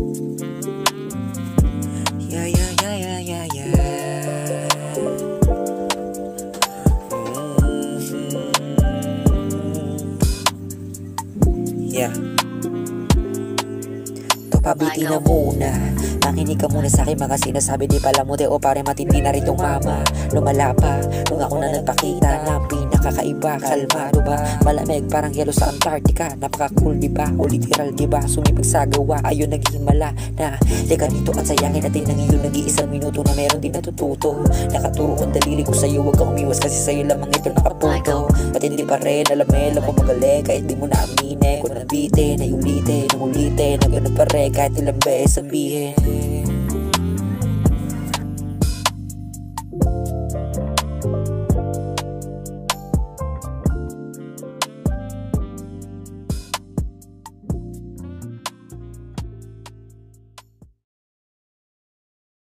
Yeah, yeah, yeah, yeah, yeah, yeah. Yeah. Pabiti na muna, makinig ka muna sa akin mga sinasabi. Di pala mo o pare matindi na rin tong mama. Lumala pa, nung ako na nagpakita ng pinakakaiba. Kalmado ba, malamig parang yelo sa Antarctica. Napaka-cool diba, o literal diba, sumipag sa gawa, ayun naghihimala na teka dito at sayangin natin ng iyong nag-iisang minuto na meron din natututo. Nakaturo ang dalili ko sa'yo, huwag kang umiwas kasi sa'yo lamang ito nakapunto. Ba't hindi pa rin alam ko magaling kahit di mo na aminin. Kung nabitin, ay ulitin, ang ulitin, na ganun pa rin kahit ilang beses sabihin.